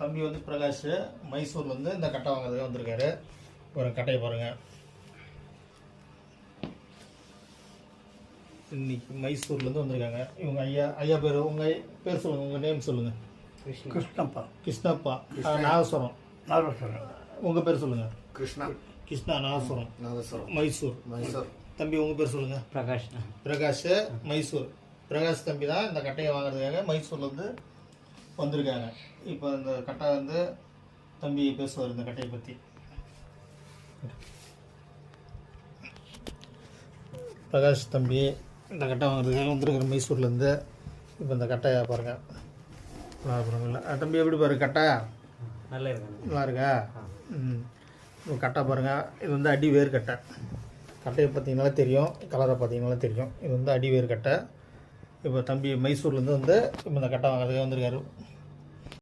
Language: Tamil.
தம்பி வந்து பிரகாஷ் மைசூர்லேருந்து இந்த கட்டை வாங்குறதுக்கு வந்திருக்காரு. ஒரு கட்டையை பாருங்கள். இன்னைக்கு மைசூர்லேருந்து வந்திருக்காங்க இவங்க. ஐயா பேர், உங்கள் பேர் சொல்லுங்கள், உங்கள் நேம் சொல்லுங்கள். கிருஷ்ணப்பா நாகஸ்வரம். உங்கள் பேர் சொல்லுங்கள். கிருஷ்ணா நாகஸ்வரம் மைசூர். தம்பி உங்கள் பேர் சொல்லுங்கள். பிரகாஷ் மைசூர். பிரகாஷ் தம்பி தான் இந்த கட்டையை வாங்குறதுக்காக மைசூர்லேருந்து வந்திருக்காங்க. இப்போ இந்த கட்டை வந்து தம்பி பேசுவார் இந்த கட்டையை பற்றி. பிரகாஷ் தம்பி இந்த கட்டை வாங்குறதுக்காக வந்திருக்கிற மைசூர்லேருந்து. இப்போ இந்த கட்டையை பாருங்கள். நல்லா தம்பி எப்படி பாரு கட்டை? நல்லா இருக்கா? கட்டை பாருங்கள். இது வந்து அடி வேர் கட்டை. கட்டையை பார்த்தீங்கனாலே தெரியும், கலரை பார்த்தீங்கனாலே தெரியும். இது வந்து அடி வேர் கட்டை. இப்போ தம்பி மைசூர்லேருந்து வந்து இப்போ இந்த கட்டை வாங்குறதுக்காக வந்திருக்காரு.